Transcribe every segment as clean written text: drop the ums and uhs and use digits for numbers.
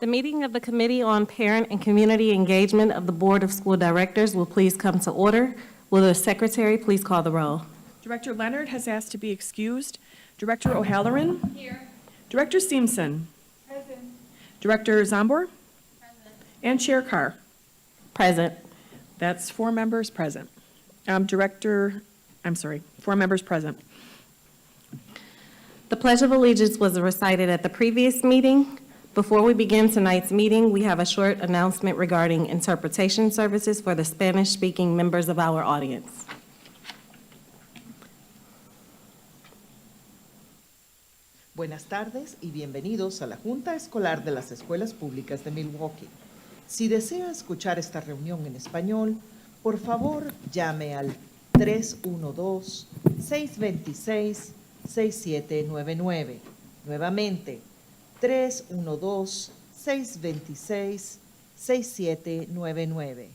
The meeting of the Committee on Parent and Community Engagement of the Board of School Directors will please come to order. Will the Secretary please call the roll? Director Leonard has asked to be excused. Director O'Halloran? Here. Director Steamson? Present. Director Zombor? Present. And Chair Carr. Present. That's 4 members present. 4 members present. The Pledge of Allegiance was recited at the previous meeting. Before we begin tonight's meeting, we have a short announcement regarding interpretation services for the Spanish-speaking members of our audience. Buenas tardes y bienvenidos a la Junta Escolar de las Escuelas Públicas de Milwaukee. Si desea escuchar esta reunión en español, por favor llame al 312-626-6799. Nuevamente, 312-626-6799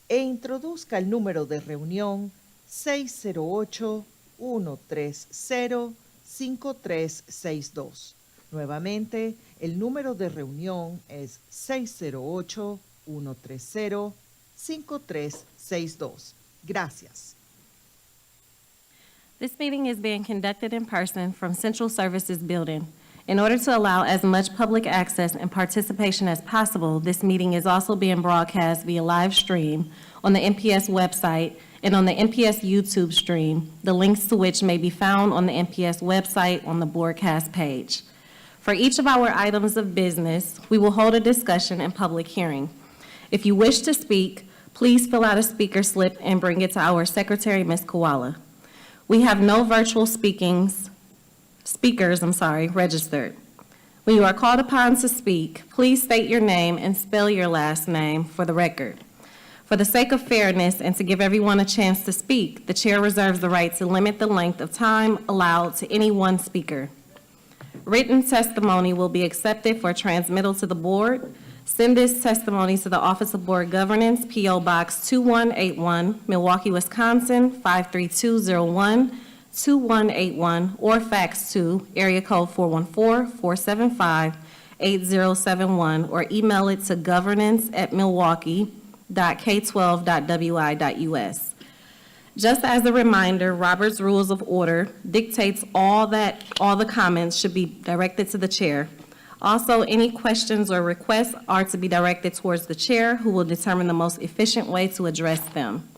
e introduzca el número de reunión 608-130-5362. Nuevamente, el número de reunión es 608-130-5362. Gracias. This meeting is being conducted in person from Central Services Building. In order to allow as much public access and participation as possible, this meeting is also being broadcast via live stream on the MPS website and on the MPS YouTube stream, the links to which may be found on the MPS website on the broadcast page. For each of our items of business, we will hold a discussion and public hearing. If you wish to speak, please fill out a speaker slip and bring it to our secretary, Ms. Koala. We have no virtual speakers registered. When you are called upon to speak, please state your name and spell your last name for the record. For the sake of fairness and to give everyone a chance to speak, the chair reserves the right to limit the length of time allowed to any one speaker. Written testimony will be accepted for transmittal to the board. Send this testimony to the Office of Board Governance, P.O. Box 2181, Milwaukee, Wisconsin, 53201, 2181, or fax to area code 414-475-8071, or email it to governance@milwaukee.k12.wi.us. Just as a reminder, Robert's Rules of Order dictates all the comments should be directed to the chair. Also, any questions or requests are to be directed towards the chair, who will determine the most efficient way to address them.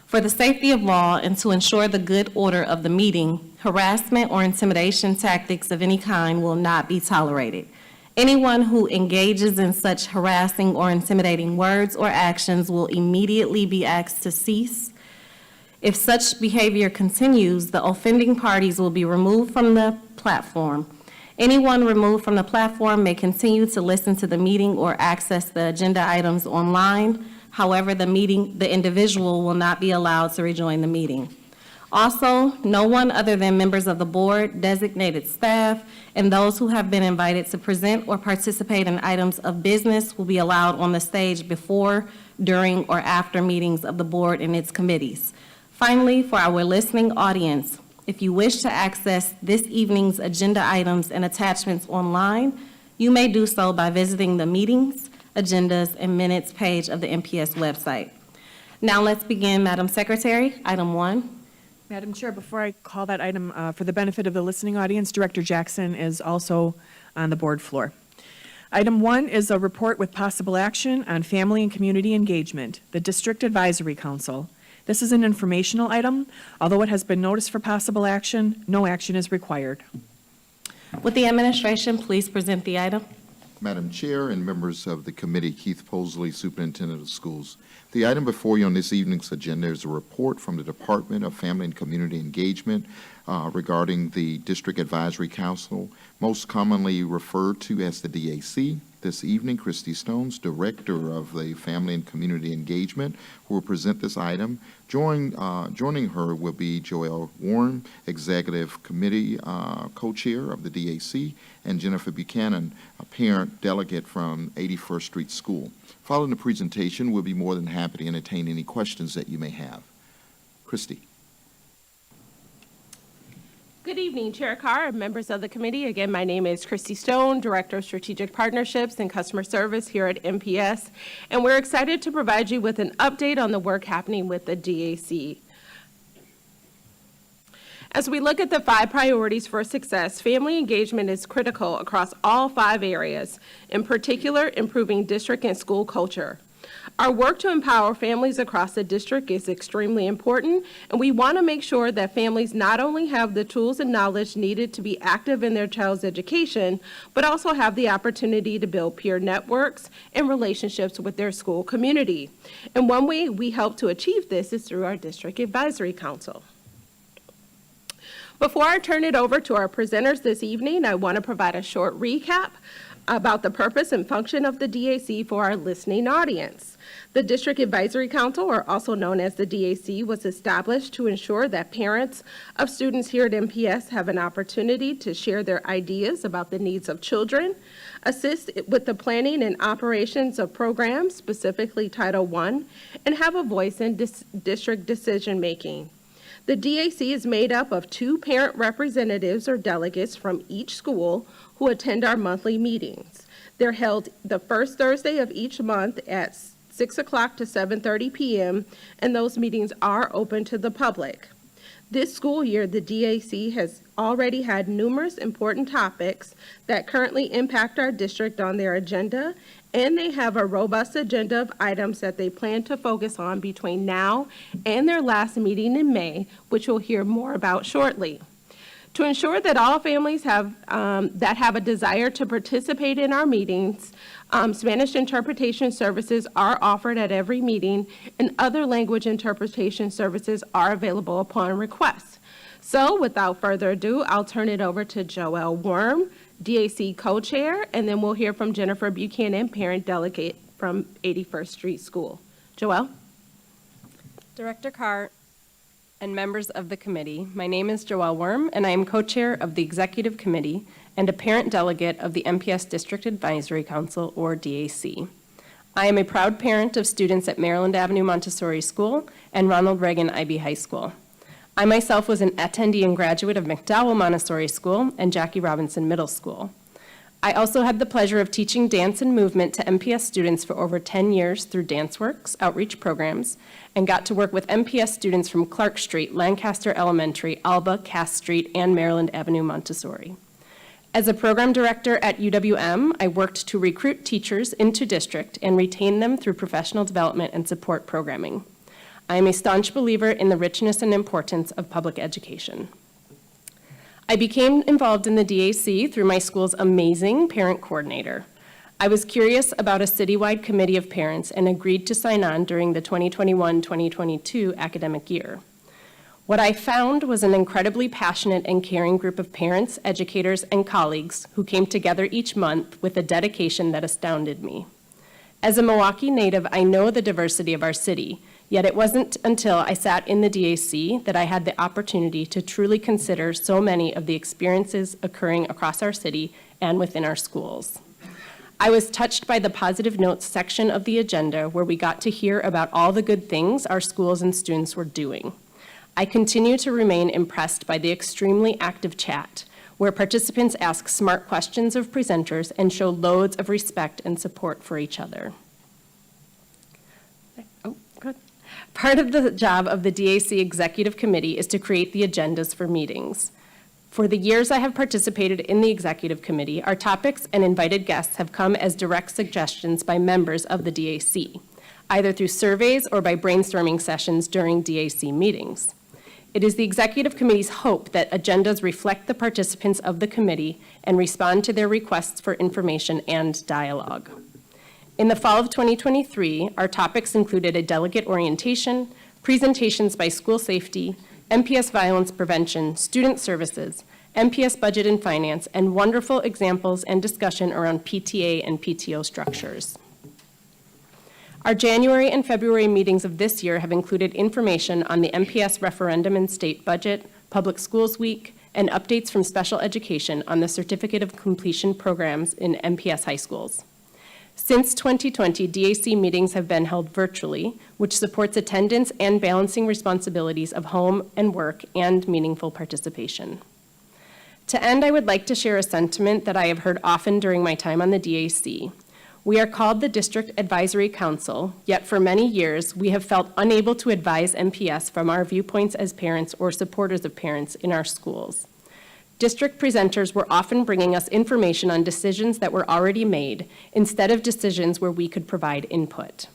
For the safety of all and to ensure the good order of the meeting, harassment or intimidation tactics of any kind will not be tolerated. Anyone who engages in such harassing or intimidating words or actions will immediately be asked to cease. If such behavior continues, the offending parties will be removed from the platform. Anyone removed from the platform may continue to listen to the meeting or access the agenda items online. However, the individual will not be allowed to rejoin the meeting. Also, no one other than members of the board, designated staff, and those who have been invited to present or participate in items of business will be allowed on the stage before, during, or after meetings of the board and its committees. Finally, for our listening audience, if you wish to access this evening's agenda items and attachments online, you may do so by visiting the meetings, agendas, and minutes page of the MPS website. Now let's begin, Madam Secretary. Item 1. Madam Chair, before I call that item, for the benefit of the listening audience, Director Jackson is also on the board floor. Item 1 is a report with possible action on family and community engagement, the District Advisory Council. This is an informational item. Although it has been noticed for possible action, no action is required. Would the administration please present the item? Madam Chair and members of the committee, Keith Posley, Superintendent of Schools. The item before you on this evening's agenda is a report from the Department of Family and Community Engagement regarding the District Advisory Council, most commonly referred to as the DAC. This evening, Christy Stones, Director of the Family and Community Engagement, will present this item. Joining her will be Joelle Warren, Executive Committee Co-Chair of the DAC, and Jennifer Buchanan, a parent delegate from 81st Street School. Following the presentation, we'll be more than happy to entertain any questions that you may have. Christy. Good evening, Chair Carr and members of the committee. Again, my name is Christy Stone, Director of Strategic Partnerships and Customer Service here at MPS, and we're excited to provide you with an update on the work happening with the DAC. As we look at the 5 priorities for success, family engagement is critical across all 5 areas, in particular, improving district and school culture. Our work to empower families across the district is extremely important, and we want to make sure that families not only have the tools and knowledge needed to be active in their child's education, but also have the opportunity to build peer networks and relationships with their school community. And one way we help to achieve this is through our District Advisory Council. Before I turn it over to our presenters this evening, I want to provide a short recap about the purpose and function of the DAC for our listening audience. The District Advisory Council, or also known as the DAC, was established to ensure that parents of students here at MPS have an opportunity to share their ideas about the needs of children, assist with the planning and operations of programs, specifically Title I, and have a voice in district decision-making. The DAC is made up of 2 parent representatives or delegates from each school who attend our monthly meetings. They're held the first Thursday of each month at 6 o'clock to 7:30 p.m., and those meetings are open to the public. This school year, the DAC has already had numerous important topics that currently impact our district on their agenda, and they have a robust agenda of items that they plan to focus on between now and their last meeting in May, which we'll hear more about shortly. To ensure that all families that have a desire to participate in our meetings, Spanish interpretation services are offered at every meeting, and other language interpretation services are available upon request. So without further ado, I'll turn it over to Joelle Worm, DAC co-chair, and then we'll hear from Jennifer Buchanan, parent delegate from 81st Street School. Joelle? Director Carr and members of the committee, my name is Joelle Worm, and I am co-chair of the Executive Committee and a parent delegate of the MPS District Advisory Council, or DAC. I am a proud parent of students at Maryland Avenue Montessori School and Ronald Reagan IB High School. I myself was an attendee and graduate of McDowell Montessori School and Jackie Robinson Middle School. I also had the pleasure of teaching dance and movement to MPS students for over 10 years through DanceWorks outreach programs, and got to work with MPS students from Clark Street, Lancaster Elementary, Alba, Cass Street, and Maryland Avenue Montessori. As a program director at UWM, I worked to recruit teachers into district and retain them through professional development and support programming. I am a staunch believer in the richness and importance of public education. I became involved in the DAC through my school's amazing parent coordinator. I was curious about a citywide committee of parents and agreed to sign on during the 2021-2022 academic year. What I found was an incredibly passionate and caring group of parents, educators, and colleagues who came together each month with a dedication that astounded me. As a Milwaukee native, I know the diversity of our city, yet it wasn't until I sat in the DAC that I had the opportunity to truly consider so many of the experiences occurring across our city and within our schools. I was touched by the positive notes section of the agenda, where we got to hear about all the good things our schools and students were doing. I continue to remain impressed by the extremely active chat, where participants ask smart questions of presenters and show loads of respect and support for each other. Oh, good. Part of the job of the DAC Executive Committee is to create the agendas for meetings. For the years I have participated in the Executive Committee, our topics and invited guests have come as direct suggestions by members of the DAC, either through surveys or by brainstorming sessions during DAC meetings. It is the Executive Committee's hope that agendas reflect the participants of the committee and respond to their requests for information and dialogue. In the fall of 2023, our topics included a delegate orientation, presentations by school safety, MPS violence prevention, student services, MPS budget and finance, and wonderful examples and discussion around PTA and PTO structures. Our January and February meetings of this year have included information on the MPS referendum and state budget, Public Schools Week, and updates from special education on the Certificate of Completion programs in MPS high schools. Since 2020, DAC meetings have been held virtually, which supports attendance and balancing responsibilities of home and work and meaningful participation. To end, I would like to share a sentiment that I have heard often during my time on the DAC. We are called the District Advisory Council, yet for many years, we have felt unable to advise MPS from our viewpoints as parents or supporters of parents in our schools. District presenters were often bringing us information on decisions that were already made instead of decisions where we could provide input.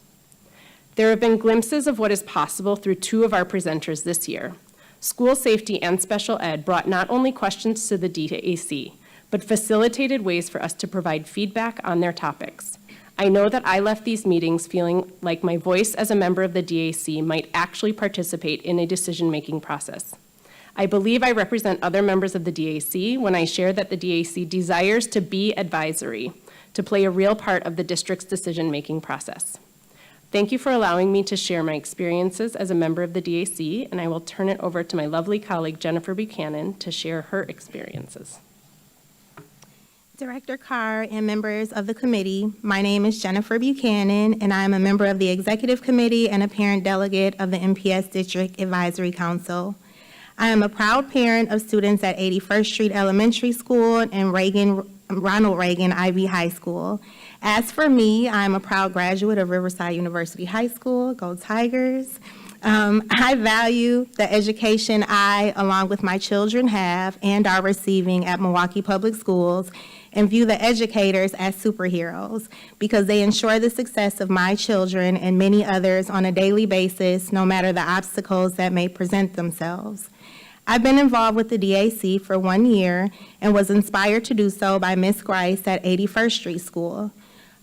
There have been glimpses of what is possible through two of our presenters this year. School safety and special ed brought not only questions to the DAC, but facilitated ways for us to provide feedback on their topics. I know that I left these meetings feeling like my voice as a member of the DAC might actually participate in a decision-making process. I believe I represent other members of the DAC when I share that the DAC desires to be advisory, to play a real part of the district's decision-making process. Thank you for allowing me to share my experiences as a member of the DAC, and I will turn it over to my lovely colleague Jennifer Buchanan to share her experiences. Director Carr and members of the committee, my name is Jennifer Buchanan, and I am a member of the Executive Committee and a parent delegate of the MPS District Advisory Council. I am a proud parent of students at 81st Street Elementary School and Ronald Reagan Ivy High School. As for me, I am a proud graduate of Riverside University High School, Go Tigers. I value the education I, along with my children, have and are receiving at Milwaukee Public Schools, and view the educators as superheroes because they ensure the success of my children and many others on a daily basis, no matter the obstacles that may present themselves. I've been involved with the DAC for 1 year and was inspired to do so by Ms. Grice at 81st Street School.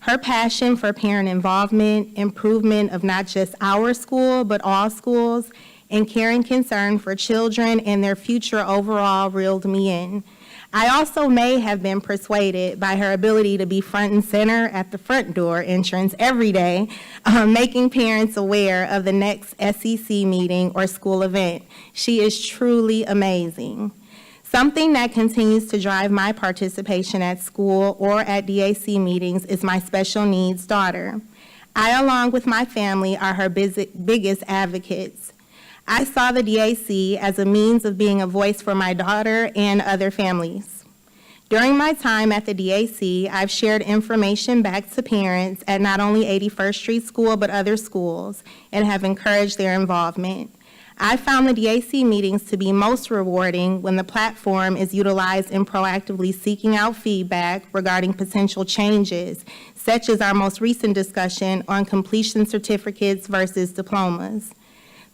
Her passion for parent involvement, improvement of not just our school, but all schools, and caring concern for children and their future overall reeled me in. I also may have been persuaded by her ability to be front and center at the front door entrance every day, making parents aware of the next SEC meeting or school event. She is truly amazing. Something that continues to drive my participation at school or at DAC meetings is my special needs daughter. I, along with my family, are her biggest advocates. I saw the DAC as a means of being a voice for my daughter and other families. During my time at the DAC, I've shared information back to parents at not only 81st Street School but other schools and have encouraged their involvement. I found the DAC meetings to be most rewarding when the platform is utilized in proactively seeking out feedback regarding potential changes, such as our most recent discussion on completion certificates versus diplomas.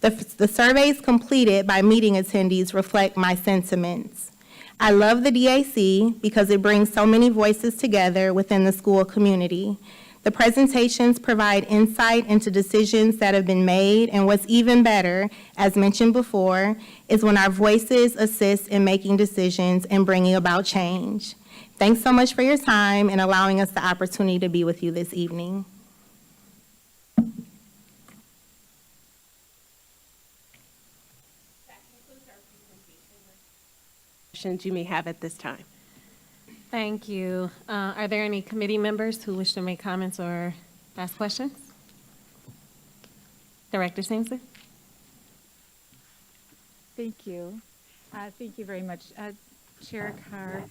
The surveys completed by meeting attendees reflect my sentiments. I love the DAC because it brings so many voices together within the school community. The presentations provide insight into decisions that have been made, and what's even better, as mentioned before, is when our voices assist in making decisions and bringing about change. Thanks so much for your time and allowing us the opportunity to be with you this evening. Questions you may have at this time. Thank you. Are there any committee members who wish to make comments or ask questions? Director Singleton? Thank you. Thank you very much, Chair Carr.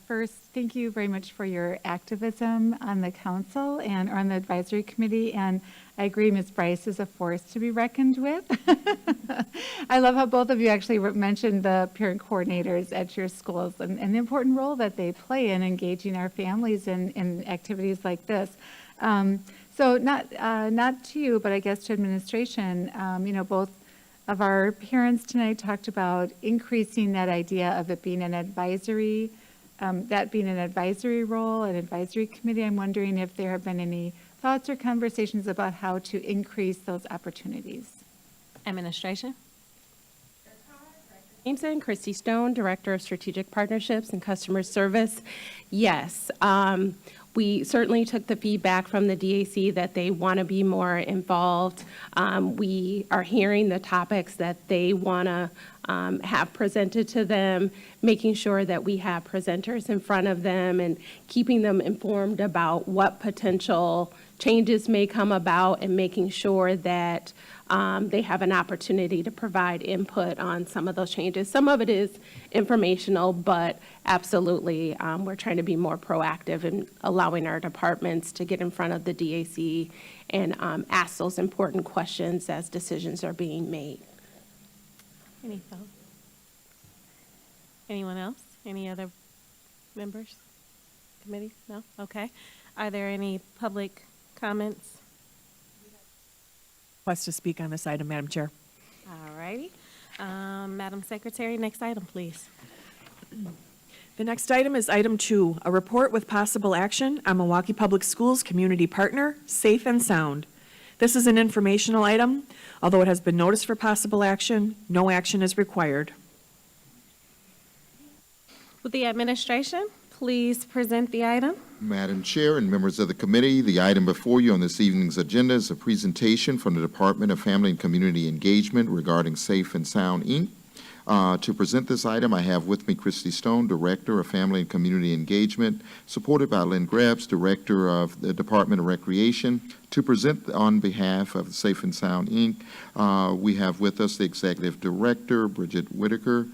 First, thank you very much for your activism on the council and on the advisory committee. And I agree, Ms. Bryce is a force to be reckoned with. I love how both of you actually mentioned the parent coordinators at your schools and the important role that they play in engaging our families in activities like this. So not to you, but I guess to administration, both of our parents tonight talked about increasing that idea of it being an advisory, that being an advisory role, an advisory committee. I'm wondering if there have been any thoughts or conversations about how to increase those opportunities. Administration? Jameson, Christy Stone, Director of Strategic Partnerships and Customer Service. Yes, we certainly took the feedback from the DAC that they want to be more involved. We are hearing the topics that they want to have presented to them, making sure that we have presenters in front of them and keeping them informed about what potential changes may come about and making sure that they have an opportunity to provide input on some of those changes. Some of it is informational, but absolutely, we're trying to be more proactive in allowing our departments to get in front of the DAC and ask those important questions as decisions are being made. Any thoughts? Anyone else? Any other members? Committee? No? Okay. Are there any public comments? Request to speak on this item, Madam Chair. All righty. Madam Secretary, next item, please. The next item is item 2, a report with possible action on Milwaukee Public Schools Community Partner, Safe and Sound. This is an informational item. Although it has been noticed for possible action, no action is required. Would the administration please present the item? Madam Chair and members of the committee, the item before you on this evening's agenda is a presentation from the Department of Family and Community Engagement regarding Safe and Sound, Inc. To present this item, I have with me Christy Stone, Director of Family and Community Engagement, supported by Lynn Grebs, Director of the Department of Recreation. To present on behalf of Safe and Sound, Inc., we have with us the Executive Director, Bridget Whitaker.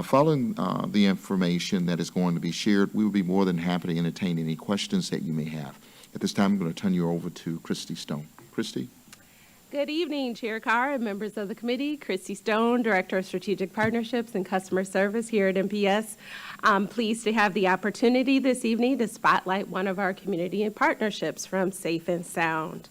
Following the information that is going to be shared, we will be more than happy to entertain any questions that you may have. At this time, I'm going to turn you over to Christy Stone. Christy? Good evening, Chair Carr and members of the committee. Christy Stone, Director of Strategic Partnerships and Customer Service here at MPS. I'm pleased to have the opportunity this evening to spotlight one of our community partnerships from Safe and Sound.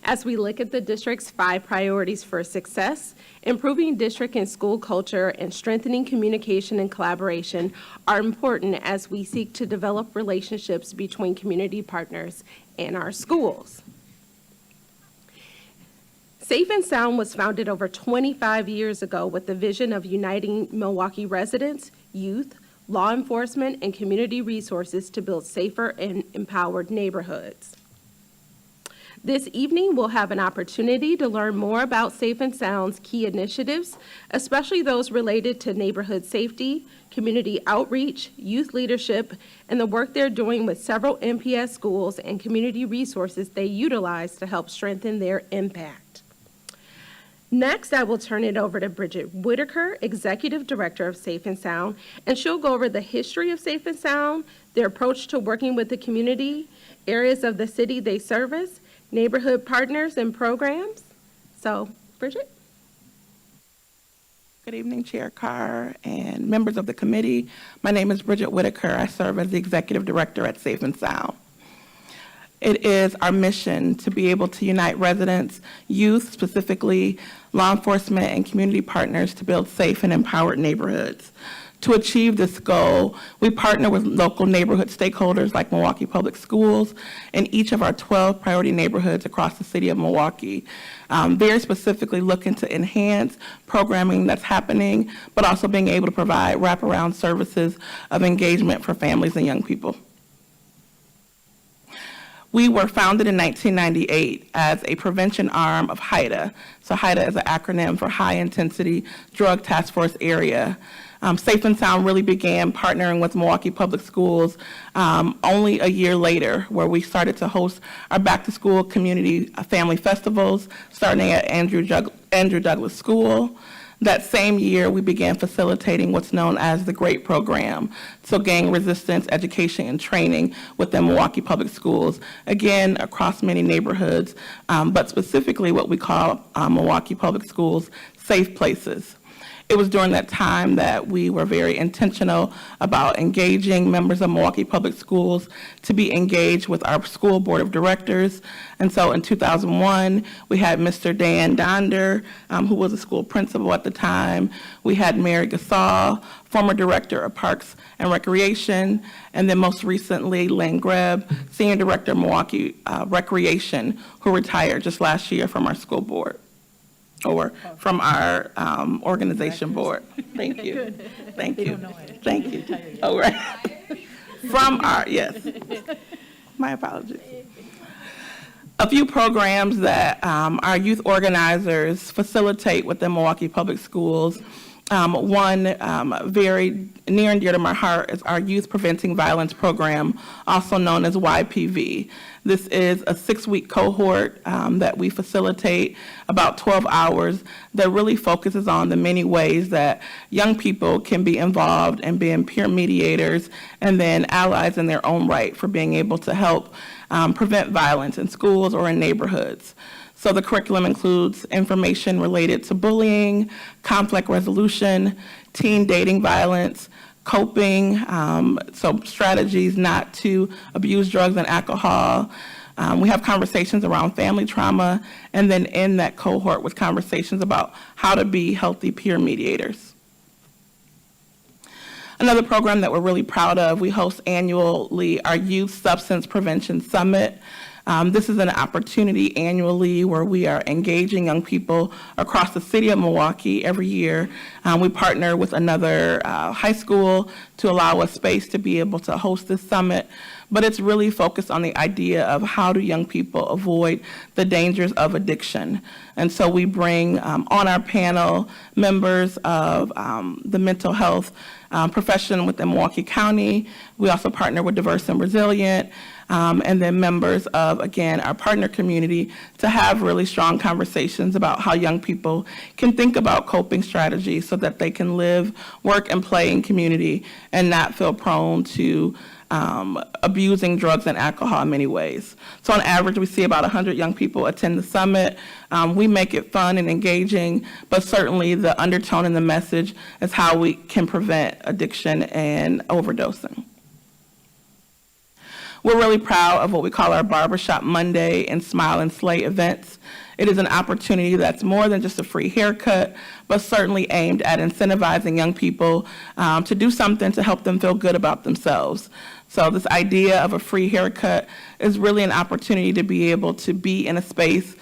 As we look at the district's 5 priorities for success, improving district and school culture and strengthening communication and collaboration are important as we seek to develop relationships between community partners and our schools. Safe and Sound was founded over 25 years ago with the vision of uniting Milwaukee residents, youth, law enforcement, and community resources to build safer and empowered neighborhoods. This evening, we'll have an opportunity to learn more about Safe and Sound's key initiatives, especially those related to neighborhood safety, community outreach, youth leadership, and the work they're doing with several MPS schools and community resources they utilize to help strengthen their impact. Next, I will turn it over to Bridget Whitaker, Executive Director of Safe and Sound, and she'll go over the history of Safe and Sound, their approach to working with the community, areas of the city they service, neighborhood partners and programs. So, Bridget? Good evening, Chair Carr and members of the committee. My name is Bridget Whitaker. I serve as the Executive Director at Safe and Sound. It is our mission to be able to unite residents, youth, specifically law enforcement and community partners to build safe and empowered neighborhoods. To achieve this goal, we partner with local neighborhood stakeholders like Milwaukee Public Schools in each of our 12 priority neighborhoods across the city of Milwaukee, very specifically looking to enhance programming that's happening, but also being able to provide wraparound services of engagement for families and young people. We were founded in 1998 as a prevention arm of HIDA. So HIDA is an acronym for High Intensity Drug Task Force Area. Safe and Sound really began partnering with Milwaukee Public Schools only a year later, where we started to host our back-to-school community family festivals, starting at Andrew Douglas School. That same year, we began facilitating what's known as the GREAT program, so gang resistance education and training within Milwaukee Public Schools, again, across many neighborhoods, but specifically what we call Milwaukee Public Schools safe places. It was during that time that we were very intentional about engaging members of Milwaukee Public Schools to be engaged with our school board of directors. And so in 2001, we had Mr. Dan Donder, who was a school principal at the time. We had Mary Gasol, former director of Parks and Recreation, and then most recently, Lynn Greb, senior director of Milwaukee Recreation, who retired just last year from our school board. Or from our organization board. Thank you. Thank you. Thank you. Oh, right. From our, yes. My apologies. A few programs that our youth organizers facilitate within Milwaukee Public Schools One very near and dear to my heart is our Youth Preventing Violence Program, also known as YPV. This is a 6-week cohort that we facilitate about 12 hours that really focuses on the many ways that young people can be involved and being peer mediators and then allies in their own right for being able to help prevent violence in schools or in neighborhoods. So the curriculum includes information related to bullying, conflict resolution, teen dating violence, coping, so strategies not to abuse drugs and alcohol. We have conversations around family trauma, and then in that cohort with conversations about how to be healthy peer mediators. Another program that we're really proud of, we host annually our Youth Substance Prevention Summit. This is an opportunity annually where we are engaging young people across the city of Milwaukee every year. We partner with another high school to allow us space to be able to host this summit, but it's really focused on the idea of how do young people avoid the dangers of addiction. And so we bring on our panel members of the mental health profession within Milwaukee County. We also partner with Diverse and Resilient, and then members of, again, our partner community to have really strong conversations about how young people can think about coping strategies so that they can live, work, and play in community and not feel prone to abusing drugs and alcohol in many ways. So on average, we see about 100 young people attend the summit. We make it fun and engaging, but certainly the undertone and the message is how we can prevent addiction and overdosing. We're really proud of what we call our Barbershop Monday and Smile and Slay events. It is an opportunity that's more than just a free haircut, but certainly aimed at incentivizing young people to do something to help them feel good about themselves. So this idea of a free haircut is really an opportunity to be able to be in a space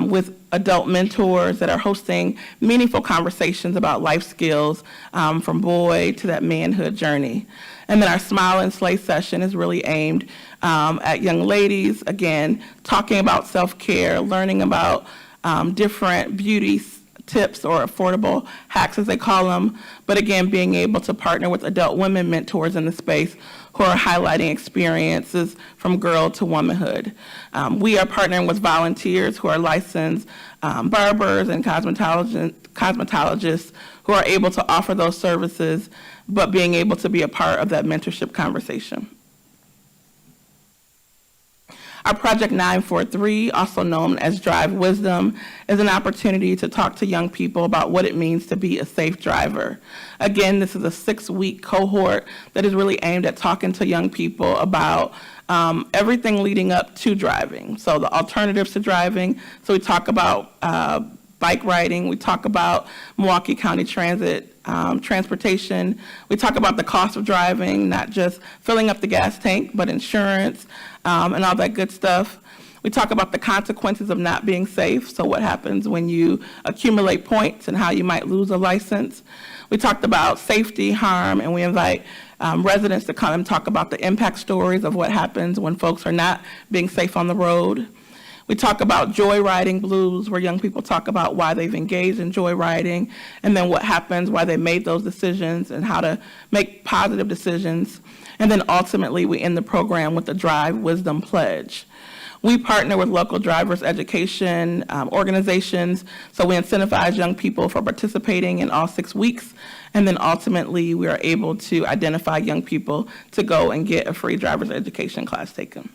with adult mentors that are hosting meaningful conversations about life skills from boy to that manhood journey. And then our Smile and Slay session is really aimed at young ladies, again, talking about self-care, learning about different beauty tips or affordable hacks, as they call them, but again, being able to partner with adult women mentors in the space who are highlighting experiences from girl to womanhood. We are partnering with volunteers who are licensed barbers and cosmetologists who are able to offer those services, but being able to be a part of that mentorship conversation. Our Project 943, also known as Drive Wisdom, is an opportunity to talk to young people about what it means to be a safe driver. Again, this is a 6-week cohort that is really aimed at talking to young people about everything leading up to driving. So the alternatives to driving. So we talk about bike riding. We talk about Milwaukee County Transit transportation. We talk about the cost of driving, not just filling up the gas tank, but insurance and all that good stuff. We talk about the consequences of not being safe, so what happens when you accumulate points and how you might lose a license. We talked about safety, harm, and we invite residents to come and talk about the impact stories of what happens when folks are not being safe on the road. We talk about joyriding blues, where young people talk about why they've engaged in joyriding, and then what happens, why they made those decisions, and how to make positive decisions. And then ultimately, we end the program with the Drive Wisdom Pledge. We partner with local drivers education organizations, so we incentivize young people for participating in all 6 weeks, and then ultimately we are able to identify young people to go and get a free driver's education class taken.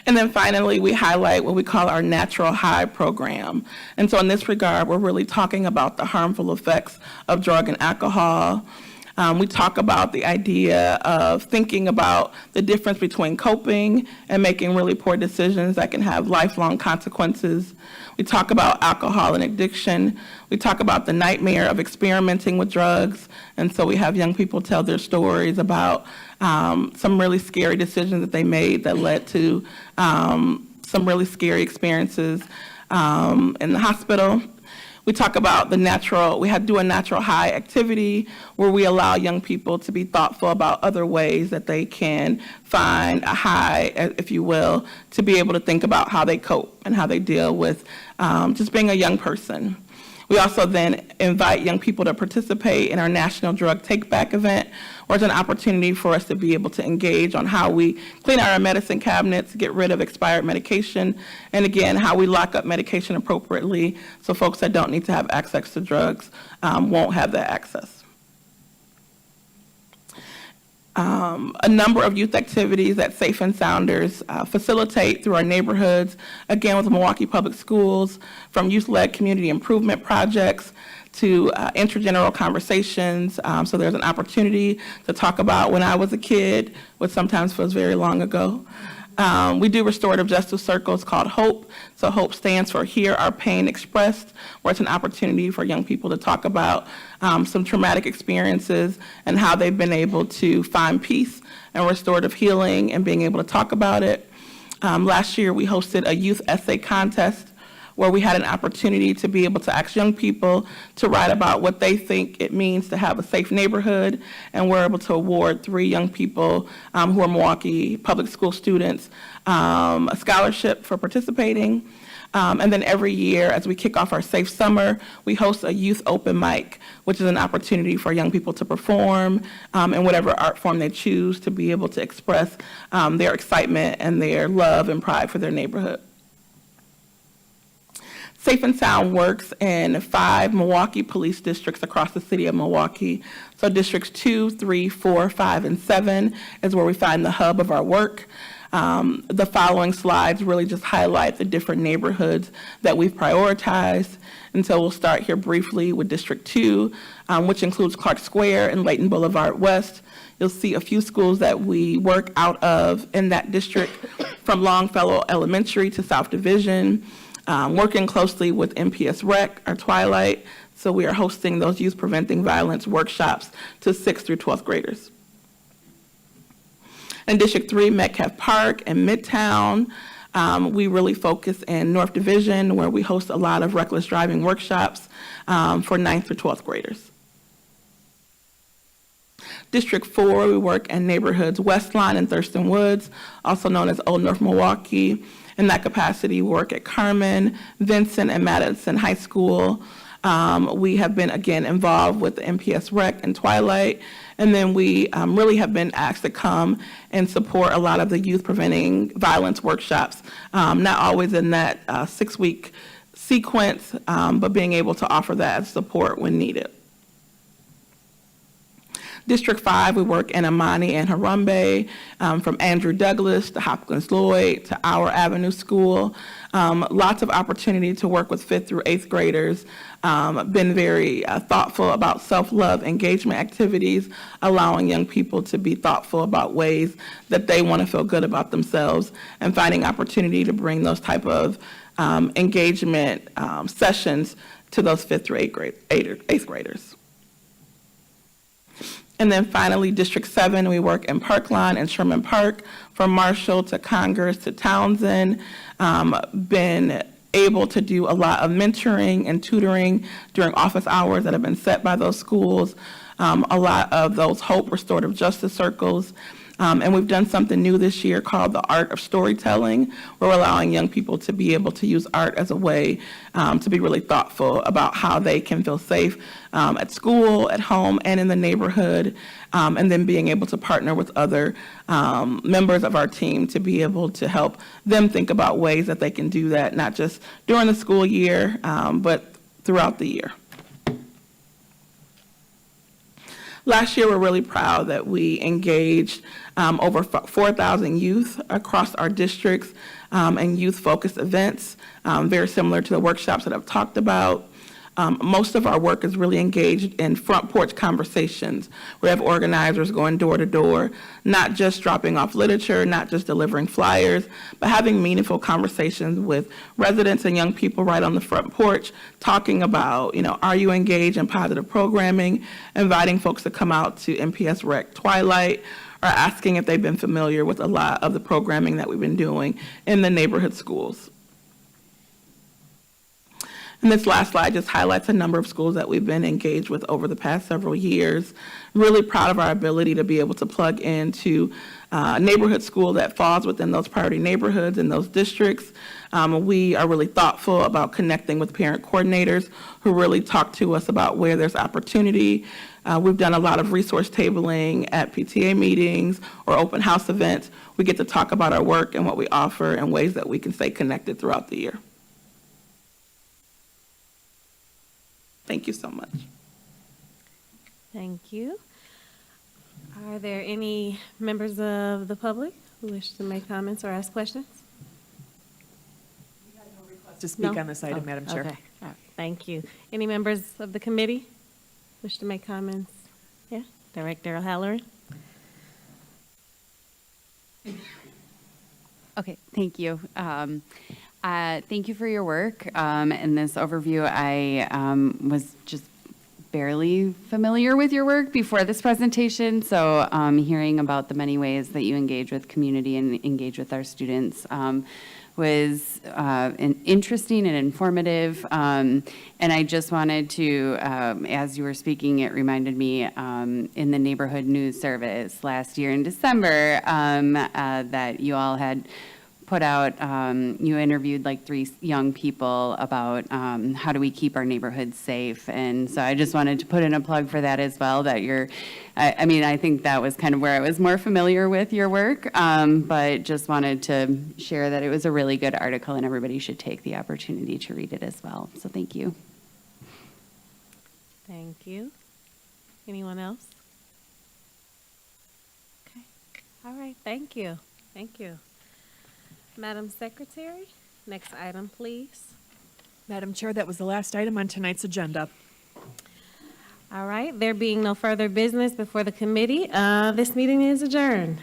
And then finally, we highlight what we call our Natural High program. And so in this regard, we're really talking about the harmful effects of drug and alcohol. We talk about the idea of thinking about the difference between coping and making really poor decisions that can have lifelong consequences. We talk about alcohol and addiction. We talk about the nightmare of experimenting with drugs. And so we have young people tell their stories about some really scary decisions that they made that led to some really scary experiences in the hospital. We talk about we do a natural high activity where we allow young people to be thoughtful about other ways that they can find a high, if you will, to be able to think about how they cope and how they deal with just being a young person. We also then invite young people to participate in our National Drug Take Back event, where it's an opportunity for us to be able to engage on how we clean out our medicine cabinets, get rid of expired medication, and again, how we lock up medication appropriately so folks that don't need to have access to drugs won't have that access. A number of youth activities that Safe and Sounders facilitate through our neighborhoods, again with Milwaukee Public Schools, from youth-led community improvement projects to intergeneral conversations. So there's an opportunity to talk about when I was a kid, which sometimes feels very long ago. We do restorative justice circles called HOPE. So HOPE stands for Hear Our Pain Expressed, where it's an opportunity for young people to talk about some traumatic experiences and how they've been able to find peace and restorative healing and being able to talk about it. Last year, we hosted a youth essay contest where we had an opportunity to be able to ask young people to write about what they think it means to have a safe neighborhood, and we're able to award 3 young people who are Milwaukee Public School students a scholarship for participating. And then every year, as we kick off our Safe Summer, we host a youth open mic, which is an opportunity for young people to perform in whatever art form they choose to be able to express their excitement and their love and pride for their neighborhood. Safe and Sound works in 5 Milwaukee police districts across the city of Milwaukee. So districts 2, 3, 4, 5, and 7 is where we find the hub of our work. The following slides really just highlight the different neighborhoods that we've prioritized. And so we'll start here briefly with District 2, which includes Clark Square and Layton Boulevard West. You'll see a few schools that we work out of in that district, from Longfellow Elementary to South Division. Working closely with MPS Rec, our Twilight, so we are hosting those youth preventing violence workshops to 6th through 12th graders. In District 3, Metcalf Park and Midtown, we really focus in North Division, where we host a lot of reckless driving workshops for 9th through 12th graders. District 4, we work in neighborhoods Westlawn and Thurston Woods, also known as Old North Milwaukee. In that capacity, we work at Carmen, Vincent, and Madison High School. We have been, again, involved with the MPS Rec and Twilight, and then we really have been asked to come and support a lot of the youth preventing violence workshops, not always in that 6-week sequence, but being able to offer that support when needed. District 5, we work in Amani and Harambe, from Andrew Douglas to Hopkins Lloyd to Our Avenue School. Lots of opportunity to work with 5th through 8th graders. Been very thoughtful about self-love engagement activities, allowing young people to be thoughtful about ways that they want to feel good about themselves, and finding opportunity to bring those type of engagement sessions to those 5th through 8th graders. And then finally, District 7, we work in Parkline and Sherman Park, from Marshall to Congress to Townsend. Been able to do a lot of mentoring and tutoring during office hours that have been set by those schools, a lot of those HOPE restorative justice circles. And we've done something new this year called the Art of Storytelling. We're allowing young people to be able to use art as a way to be really thoughtful about how they can feel safe at school, at home, and in the neighborhood, and then being able to partner with other members of our team to be able to help them think about ways that they can do that, not just during the school year, but throughout the year. Last year, we're really proud that we engaged over 4,000 youth across our districts in youth-focused events, very similar to the workshops that I've talked about. Most of our work is really engaged in front porch conversations. We have organizers going door to door, not just dropping off literature, not just delivering flyers, but having meaningful conversations with residents and young people right on the front porch, talking about, are you engaged in positive programming, inviting folks to come out to MPS Rec Twilight, or asking if they've been familiar with a lot of the programming that we've been doing in the neighborhood schools. And this last slide just highlights a number of schools that we've been engaged with over the past several years. Really proud of our ability to be able to plug into a neighborhood school that falls within those priority neighborhoods and those districts. We are really thoughtful about connecting with parent coordinators who really talk to us about where there's opportunity. We've done a lot of resource tabling at PTA meetings or open house events. We get to talk about our work and what we offer and ways that we can stay connected throughout the year. Thank you so much. Thank you. Are there any members of the public who wish to make comments or ask questions? To speak No? on this item, Oh, Madam Chair. Okay, all right, thank you. Any members of the committee wish to make comments? Yeah, Director O'Halloran? Okay, thank you. Thank you for your work. In this overview, I was just barely familiar with your work before this presentation, so hearing about the many ways that you engage with community and engage with our students was interesting and informative. And I just wanted to, as you were speaking, it reminded me in the neighborhood news service last year in December that you all had put out, you interviewed like 3 young people about how do we keep our neighborhoods safe. And so I just wanted to put in a plug for that as well, that you're, I mean, I think that was kind of where I was more familiar with your work, but just wanted to share that it was a really good article and everybody should take the opportunity to read it as well. So thank you. Thank you. Anyone else? Okay, all right, thank you, thank you. Madam Secretary, next item, please. Madam Chair, that was the last item on tonight's agenda. All right, there being no further business before the committee, this meeting is adjourned.